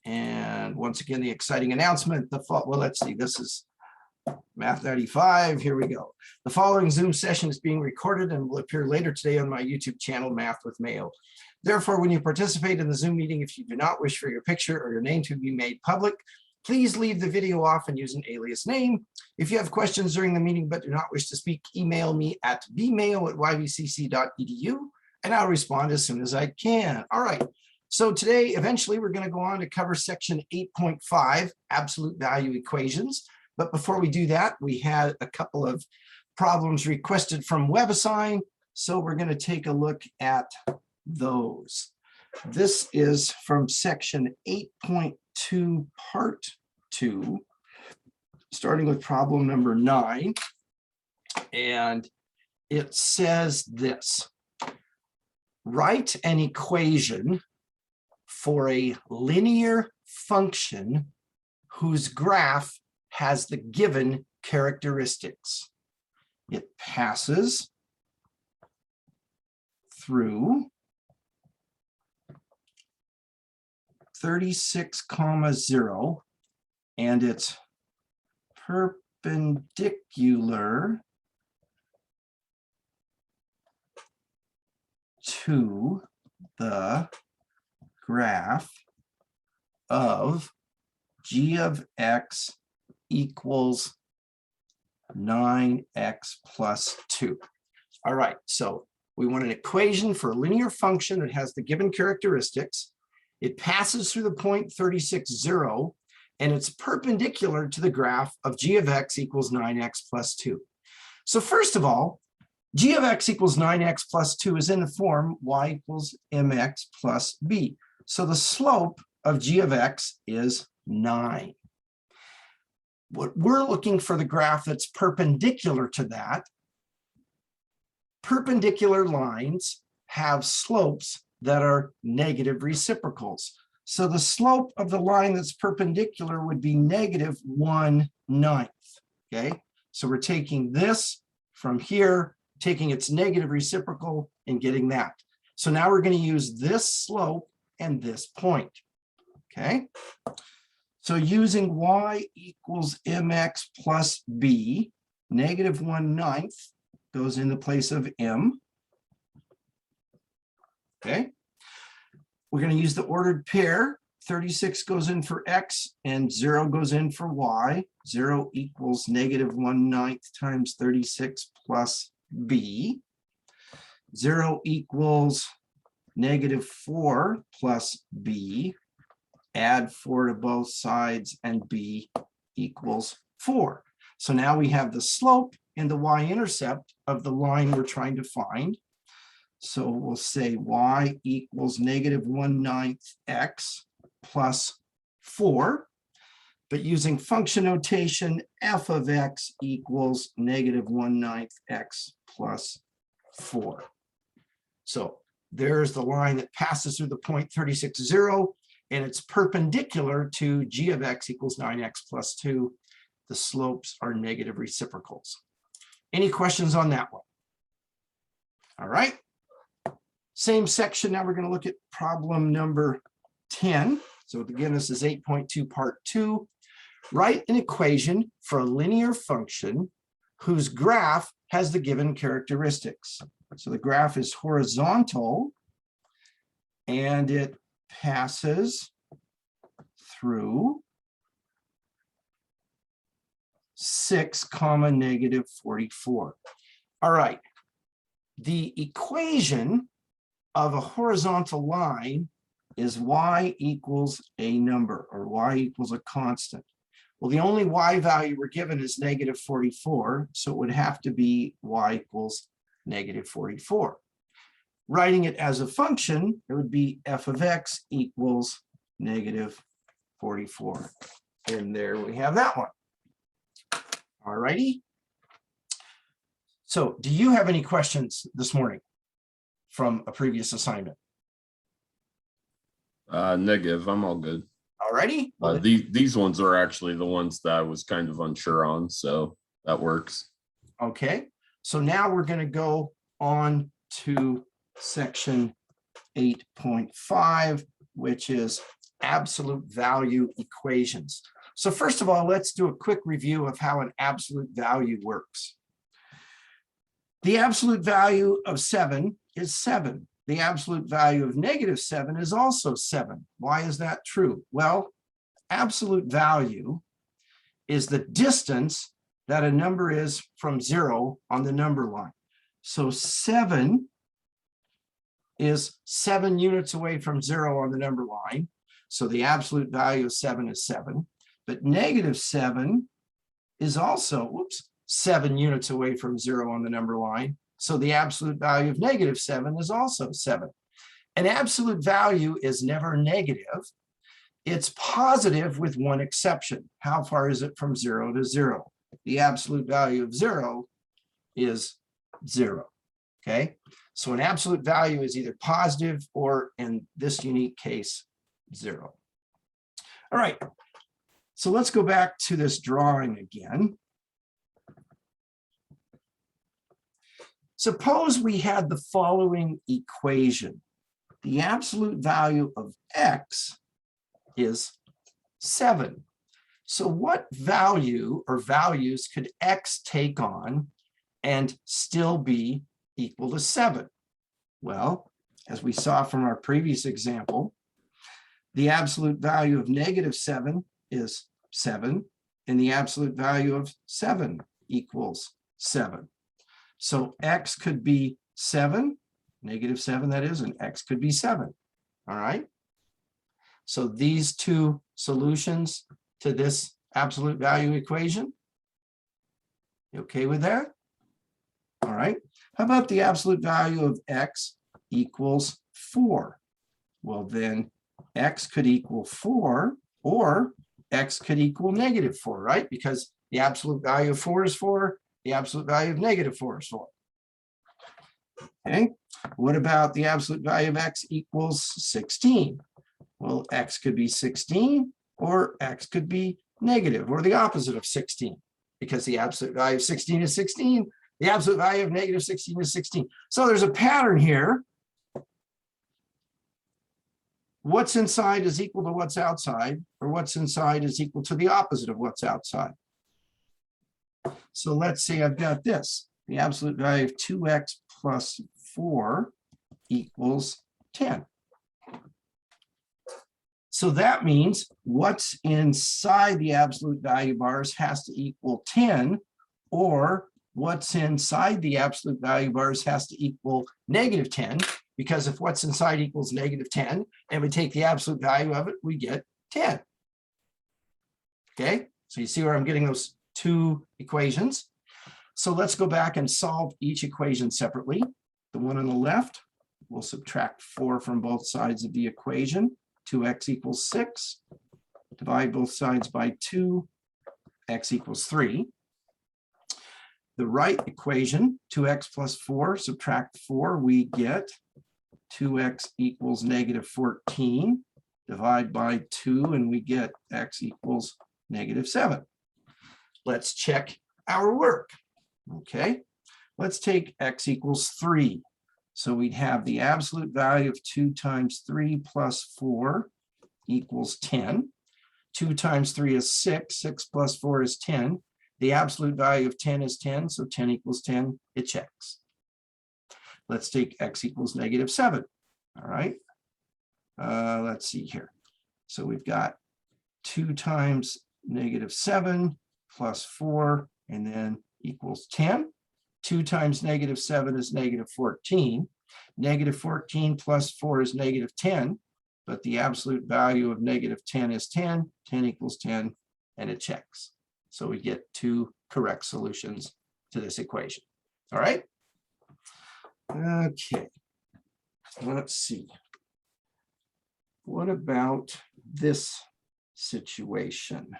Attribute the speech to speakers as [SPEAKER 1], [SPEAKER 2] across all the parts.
[SPEAKER 1] And once again, the exciting announcement, well, let's see, this is Math 95. Here we go. The following Zoom session is being recorded and will appear later today on my YouTube channel, Math with Mayo. Therefore, when you participate in the Zoom meeting, if you do not wish for your picture or your name to be made public, please leave the video off and use an alias name. If you have questions during the meeting but do not wish to speak, email me at bmayo@ybcc.edu and I'll respond as soon as I can. All right. So today, eventually, we're going to go on to cover section 8.5, absolute value equations. But before we do that, we had a couple of problems requested from WebAssign. So we're going to take a look at those. This is from section 8.2, part 2, starting with problem number 9. And it says this: write an equation for a linear function whose graph has the given characteristics. It passes through 36, 0, and it's perpendicular to the graph of g of x equals 9x plus 2. All right, so we want an equation for a linear function that has the given characteristics. It passes through the point 36, 0, and it's perpendicular to the graph of g of x equals 9x plus 2. So first of all, g of x equals 9x plus 2 is in the form y equals mx plus b. So the slope of g of x is 9. What we're looking for the graph that's perpendicular to that. Perpendicular lines have slopes that are negative reciprocals. So the slope of the line that's perpendicular would be negative 1/9. Okay, so we're taking this from here, taking its negative reciprocal and getting that. So now we're going to use this slope and this point. Okay, so using y equals mx plus b, negative 1/9 goes in the place of m. Okay, we're going to use the ordered pair. 36 goes in for x and 0 goes in for y. 0 equals negative 1/9 times 36 plus b. 0 equals negative 4 plus b. Add 4 to both sides and b equals 4. So now we have the slope and the y-intercept of the line we're trying to find. So we'll say y equals negative 1/9 x plus 4. But using function notation, f of x equals negative 1/9 x plus 4. So there's the line that passes through the point 36, 0, and it's perpendicular to g of x equals 9x plus 2. The slopes are negative reciprocals. Any questions on that one? All right. Same section. Now we're going to look at problem number 10. So again, this is 8.2, part 2. Write an equation for a linear function whose graph has the given characteristics. So the graph is horizontal and it passes through 6, negative 44. All right. The equation of a horizontal line is y equals a number, or y equals a constant. Well, the only y value we're given is negative 44, so it would have to be y equals negative 44. Writing it as a function, it would be f of x equals negative 44. And there we have that one. All righty. So do you have any questions this morning from a previous assignment?
[SPEAKER 2] Negative. I'm all good.
[SPEAKER 1] All righty.
[SPEAKER 2] These ones are actually the ones that I was kind of unsure on, so that works.
[SPEAKER 1] Okay. So now we're going to go on to section 8.5, which is absolute value equations. So first of all, let's do a quick review of how an absolute value works. The absolute value of 7 is 7. The absolute value of -7 is also 7. Why is that true? Well, absolute value is the distance that a number is from 0 on the number line. So 7 is 7 units away from 0 on the number line. So the absolute value of 7 is 7. But -7 is also, 7 units away from 0 on the number line. So the absolute value of -7 is also 7. An absolute value is never negative. It's positive with one exception. How far is it from 0 to 0? The absolute value of 0 is 0. Okay, so an absolute value is either positive or, in this unique case, 0. All right, so let's go back to this drawing again. Suppose we had the following equation. The absolute value of x is 7. So what value or values could x take on and still be equal to 7? Well, as we saw from our previous example, the absolute value of -7 is 7, and the absolute value of 7 equals 7. So x could be 7, -7 that is, and x could be 7. All right. So these two solutions to this absolute value equation. You okay with that? All right. How about the absolute value of x equals 4? Well, then x could equal 4, or x could equal -4, right? Because the absolute value of 4 is 4, the absolute value of -4 is 4. Okay. What about the absolute value of x equals 16? Well, x could be 16, or x could be negative, or the opposite of 16, because the absolute value of 16 is 16. The absolute value of -16 is 16. So there's a pattern here. What's inside is equal to what's outside, or what's inside is equal to the opposite of what's outside. So let's say I've got this. The absolute value of 2x plus 4 equals 10. So that means what's inside the absolute value bars has to equal 10, or what's inside the absolute value bars has to equal -10, because if what's inside equals -10 and we take the absolute value of it, we get 10. Okay, so you see where I'm getting those two equations. So let's go back and solve each equation separately. The one on the left, we'll subtract 4 from both sides of the equation. 2x equals 6. Divide both sides by 2, x equals 3. The right equation, 2x plus 4, subtract 4, we get 2x equals -14. Divide by 2, and we get x equals -7. Let's check our work. Okay, let's take x equals 3. So we'd have the absolute value of 2 times 3 plus 4 equals 10. 2 times 3 is 6. 6 plus 4 is 10. The absolute value of 10 is 10, so 10 equals 10. It checks. Let's take x equals -7. All right. Let's see here. So we've got 2 times -7 plus 4, and then equals 10. 2 times -7 is -14. -14 plus 4 is -10, but the absolute value of -10 is 10. 10 equals 10, and it checks. So we get two correct solutions to this equation. All right. Okay. Let's see. What about this situation?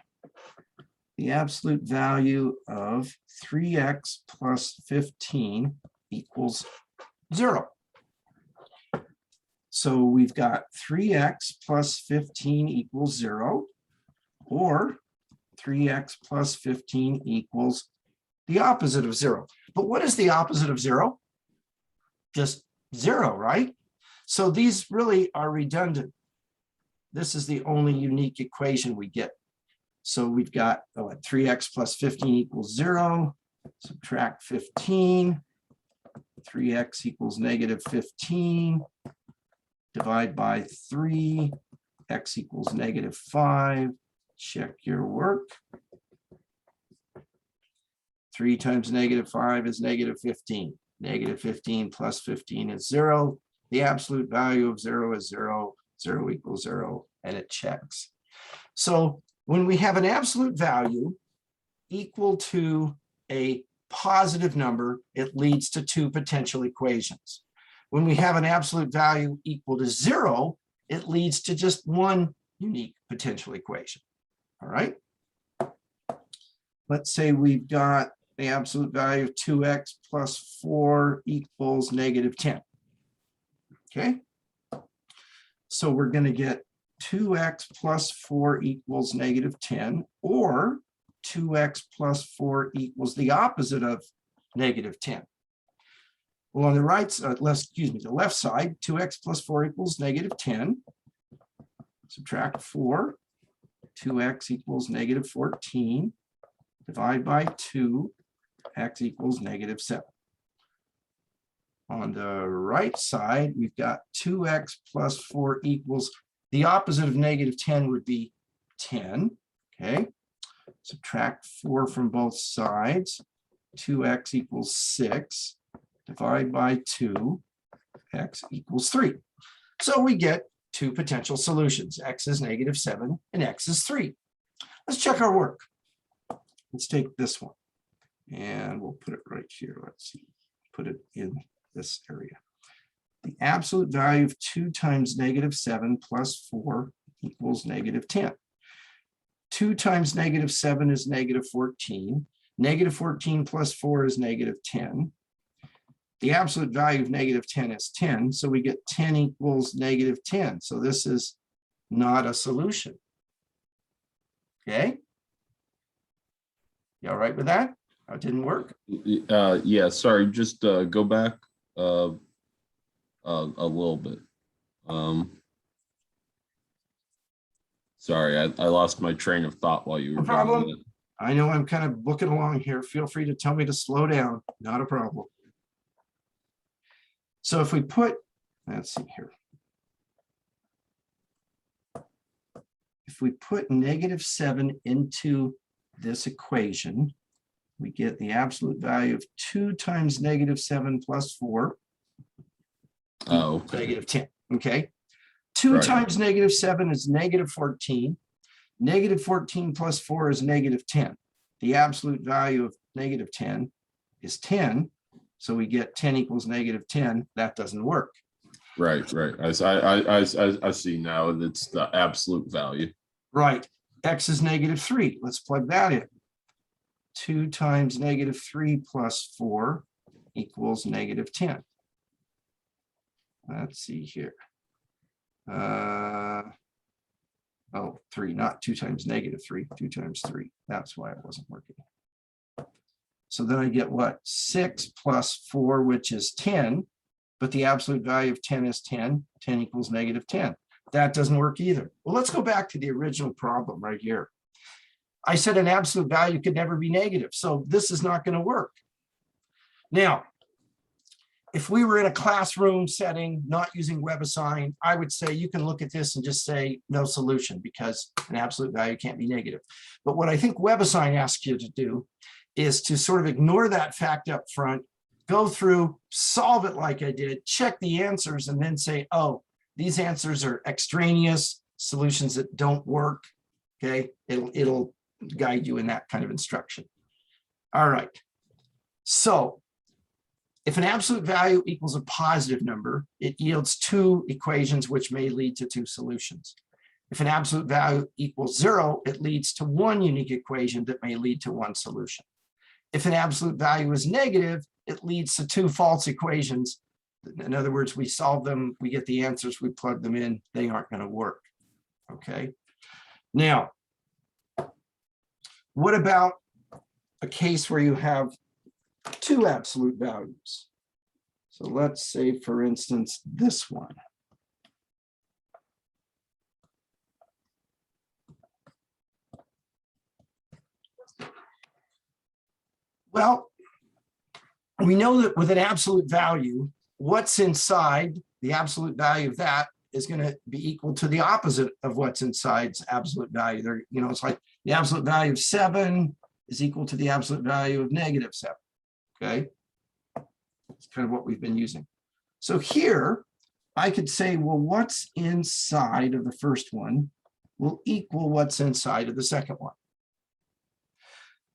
[SPEAKER 1] The absolute value of 3x plus 15 equals 0. So we've got 3x plus 15 equals 0, or 3x plus 15 equals the opposite of 0. But what is the opposite of 0? Just 0, right? So these really are redundant. this is the only unique equation we get. So we've got 3x plus 15 equals 0, subtract 15, 3x equals negative 15, divide by 3, x equals negative 5, check your work. 3 times negative 5 is negative 15. Negative 15 plus 15 is 0. The absolute value of 0 is 0. 0 equals 0, and it checks. So when we have an absolute value equal to a positive number, it leads to two potential equations. When we have an absolute value equal to 0, it leads to just one unique potential equation. All right. Let's say we've got the absolute value of 2x plus 4 equals negative 10. Okay. So we're going to get 2x plus 4 equals negative 10, or 2x plus 4 equals the opposite of negative 10. Well, on the right side, the left side, 2x plus 4 equals negative 10. Subtract 4. 2x equals negative 14. Divide by 2. X equals negative 7. On the right side, we've got 2x plus 4 equals the opposite of negative 10 would be 10. Okay. Subtract 4 from both sides. 2x equals 6. Divide by 2. X equals 3. So we get two potential solutions. X is negative 7 and x is 3. Let's check our work. Let's take this one and we'll put it right here. Let's see. Put it in this area. The absolute value of 2 times negative 7 plus 4 equals negative 10. 2 times negative 7 is negative 14. Negative 14 plus 4 is negative 10. The absolute value of negative 10 is 10. So we get 10 equals negative 10. So this is not a solution. Okay. You all right with that? It didn't work?
[SPEAKER 2] Yeah, sorry, just go back a little bit. Sorry, I lost my train of thought while you were
[SPEAKER 1] No problem.
[SPEAKER 2] doing
[SPEAKER 1] I know I'm kind of booking along here. Feel free to tell me to slow down. Not a problem. So if we put, let's see here. If we put negative 7 into this equation, we get the absolute value of 2 times negative 7 plus 4.
[SPEAKER 2] Oh, okay.
[SPEAKER 1] Negative 10. Okay. 2
[SPEAKER 2] Right.
[SPEAKER 1] times negative 7 is negative 14. Negative 14 plus 4 is negative 10. The absolute value of negative 10 is 10. So we get 10 equals negative 10. That doesn't work.
[SPEAKER 2] Right. I see now. It's the absolute value.
[SPEAKER 1] Right. X is negative 3. Let's plug that in. 2 times negative 3 plus 4 equals negative 10. Let's see here. 3, not 2 times negative 3, 2 times 3. That's why it wasn't working. So then I get what? 6 plus 4, which is 10, but the absolute value of 10 is 10. 10 equals negative 10. That doesn't work either. Well, let's go back to the original problem right here. I said an absolute value could never be negative, so this is not going to work. Now, if we were in a classroom setting, not using WebAssign, I would say you can look at this and just say no solution because an absolute value can't be negative. But what I think WebAssign asks you to do is to sort of ignore that fact up front, go through, solve it like I did, check the answers, and then say, oh, these answers are extraneous solutions that don't work. Okay, it'll guide you in that kind of instruction. All right. So if an absolute value equals a positive number, it yields two equations which may lead to two solutions. If an absolute value equals 0, it leads to one unique equation that may lead to one solution. If an absolute value is negative, it leads to two false equations. In other words, we solve them, we get the answers, we plug them in, they aren't going to work. Okay. Now, what about a case where you have two absolute values? So let's say, for instance, this one. Well, we know that with an absolute value, what's inside the absolute value of that is going to be equal to the opposite of what's inside's absolute value. There, you know, it's like the absolute value of 7 is equal to the absolute value of -7. Okay. It's kind of what we've been using. So here I could say, well, what's inside of the first one will equal what's inside of the second one.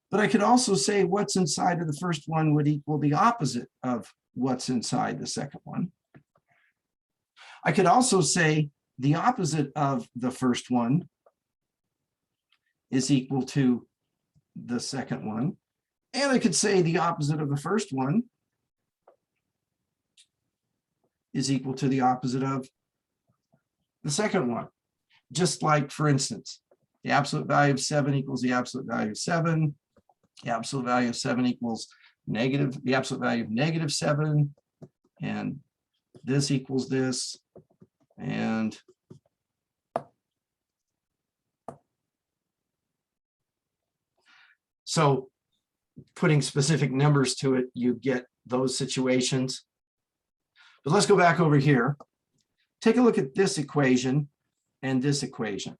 [SPEAKER 1] But I could also say what's inside of the first one would equal the opposite of what's inside the second one. I could also say the opposite of the first one is equal to the second one. And I could say the opposite of the first one is equal to the opposite of the second one. Just like, for instance, the absolute value of 7 equals the absolute value of 7. The absolute value of 7 equals negative, the absolute value of -7. And this equals this. And so putting specific numbers to it, you get those situations. But let's go back over here. Take a look at this equation and this equation.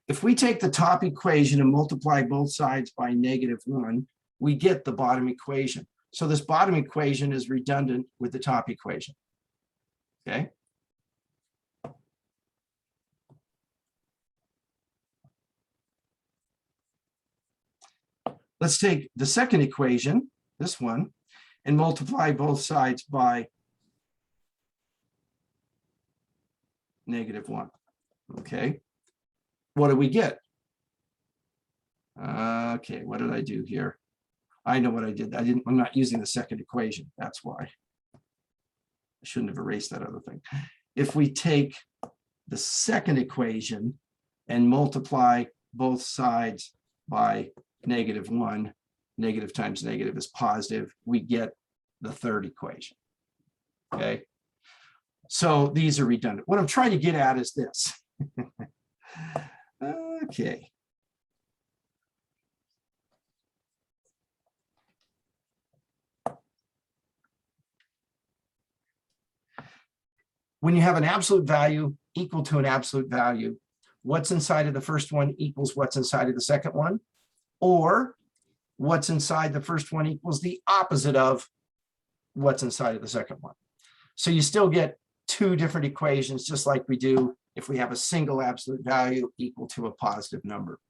[SPEAKER 1] If we take the top equation and multiply both sides by -1, we get the bottom equation. So this bottom equation is redundant with the top equation. Okay. Let's take the second equation, this one, and multiply both sides by -1. Okay. What do we get? Okay, what did I do here? I know what I did. I'm not using the second equation. That's why. I shouldn't have erased that other thing. If we take the second equation and multiply both sides by -1, negative times negative is positive, we get the third equation. Okay. So these are redundant. What I'm trying to get at is this. Okay. When you have an absolute value equal to an absolute value, what's inside of the first one equals what's inside of the second one, or what's inside the first one equals the opposite of what's inside of the second one. So you still get two different equations, just like we do if we have a single absolute value equal to a positive number.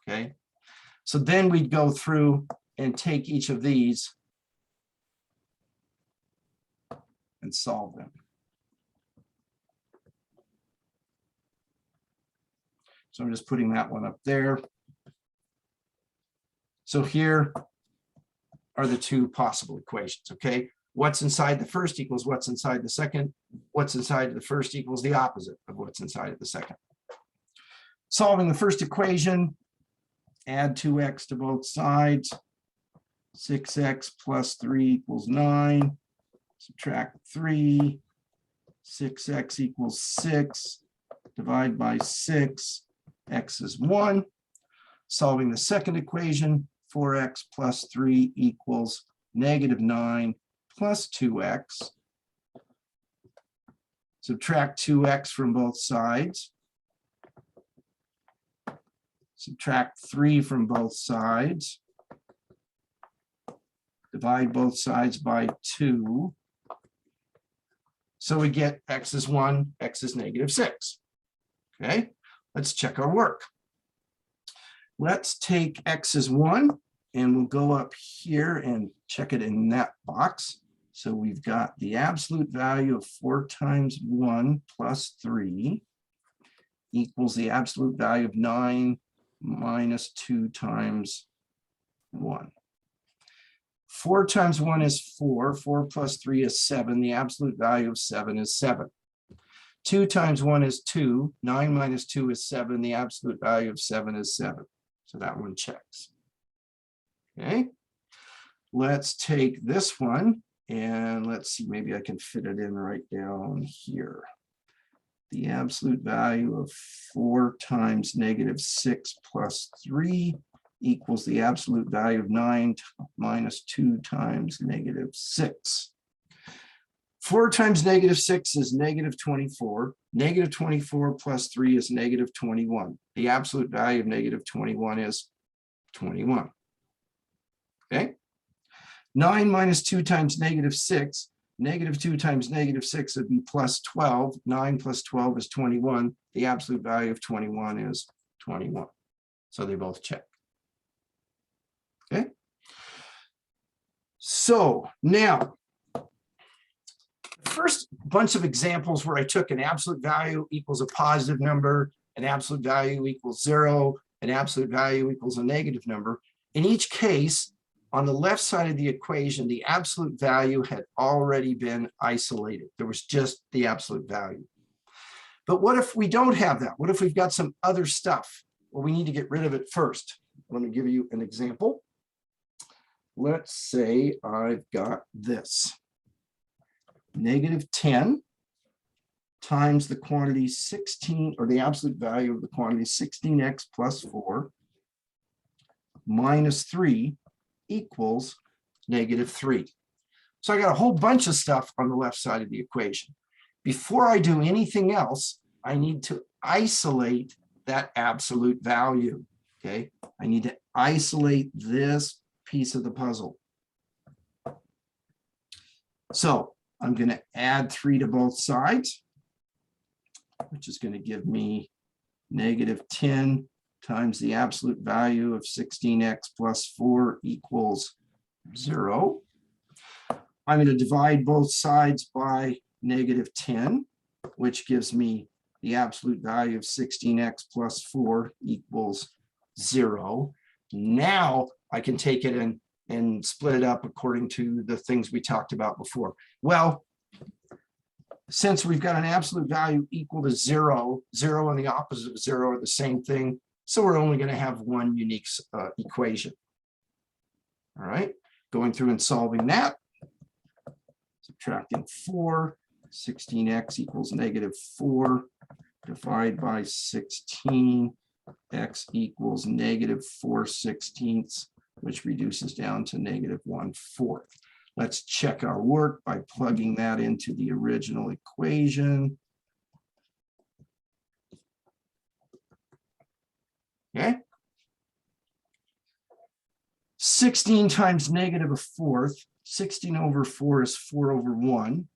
[SPEAKER 1] Okay. So then we'd go through and take each of these and solve them. So I'm just putting that one up there. So here are the two possible equations. Okay. What's inside the first equals what's inside the second. What's inside the first equals the opposite of what's inside of the second. Solving the first equation, add 2x to both sides. 6x plus 3 equals 9. Subtract 3. 6x equals 6. Divide by 6. X is 1. Solving the second equation, 4x plus 3 equals -9 plus 2x. Subtract 2x from both sides. Subtract 3 from both sides. Divide both sides by 2. So we get x is 1, x is -6. Okay, let's check our work. Let's take x is 1 and we'll go up here and check it in that box. So we've got the absolute value of 4 times 1 plus 3 equals the absolute value of 9 minus 2 times 1. 4 times 1 is 4. 4 plus 3 is 7. The absolute value of 7 is 7. 2 times 1 is 2. 9 minus 2 is 7. The absolute value of 7 is 7. So that one checks. Okay. Let's take this one and let's see, maybe I can fit it in right down here. The absolute value of 4 times -6 plus 3 equals the absolute value of 9 minus 2 times -6. 4 times -6 is -24. -24 plus 3 is -21. The absolute value of -21 is 21. Okay. 9 minus 2 times -6. -2 times -6 would be plus 12. 9 plus 12 is 21. The absolute value of 21 is 21. So they both check. Okay. So now, first bunch of examples where I took an absolute value equals a positive number, an absolute value equals 0, an absolute value equals a negative number. In each case, on the left side of the equation, the absolute value had already been isolated. There was just the absolute value. But what if we don't have that? What if we've got some other stuff? Well, we need to get rid of it first. Let me give you an example. Let's say I've got this. -10 times the quantity 16, or the absolute value of the quantity 16x plus 4 minus 3 equals -3. So I got a whole bunch of stuff on the left side of the equation. Before I do anything else, I need to isolate that absolute value. Okay, I need to isolate this piece of the puzzle. So I'm going to add 3 to both sides, which is going to give me -10 times the absolute value of 16x plus 4 equals 0. I'm going to divide both sides by -10, which gives me the absolute value of 16x plus 4 equals 0. Now I can take it and split it up according to the things we talked about before. Well, since we've got an absolute value equal to 0, 0 and the opposite of 0 are the same thing, so we're only going to have one unique equation. All right, going through and solving that, subtracting 4, 16x equals -4, divide by 16, x equals -4/16, which reduces down to -1/4. Let's check our work by plugging that into the original equation. Okay. 16 times -1/4. 16 over 4 is 4 over 1.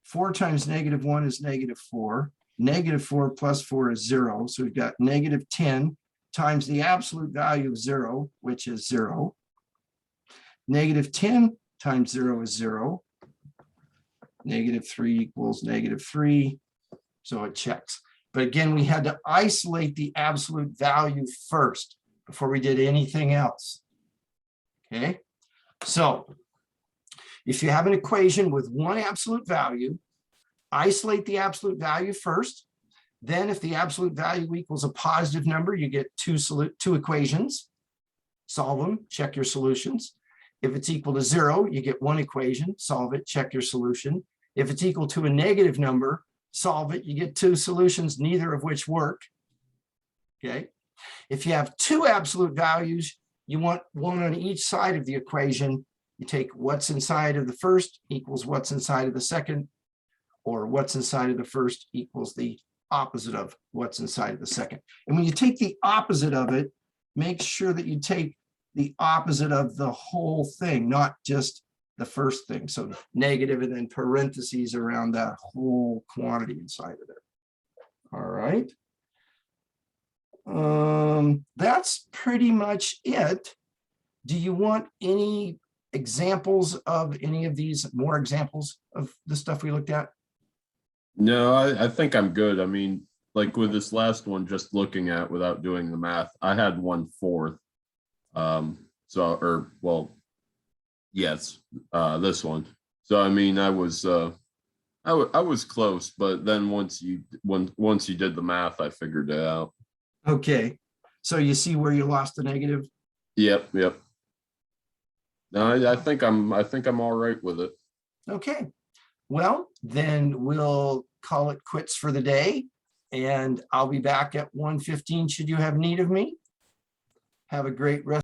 [SPEAKER 1] 4 times -1 is -4. -4 plus 4 is 0. So we've got -10 times the absolute value of 0, which is 0. -10 times 0 is 0. -3 equals -3. So it checks. But again, we had to isolate the absolute value first before we did anything else. Okay. So if you have an equation with one absolute value, isolate the absolute value first. Then if the absolute value equals a positive number, you get two equations. Solve them, check your solutions. If it's equal to 0, you get one equation, solve it, check your solution. If it's equal to a negative number, solve it, you get two solutions, neither of which work. Okay. If you have two absolute values, you want one on each side of the equation. You take what's inside of the first equals what's inside of the second, or what's inside of the first equals the opposite of what's inside of the second. And when you take the opposite of it, make sure that you take the opposite of the whole thing, not just the first thing. So negative and then parentheses around that whole quantity inside of it. All right. That's pretty much it. Do you want any examples of any of these, more examples of the stuff we looked at?
[SPEAKER 2] No, I think I'm good. I mean, like with this last one, just looking at without doing the math, I had 1/4. Yes, this one. So I mean, I was close, but then once you did the math, I figured it out.
[SPEAKER 1] Okay, so you see where you lost the negative?
[SPEAKER 2] Yep. No, I think I'm all right with it.
[SPEAKER 1] Okay, well, then we'll call it quits for the day, and I'll be back at 1:15 should you have need of me. Have a great rest.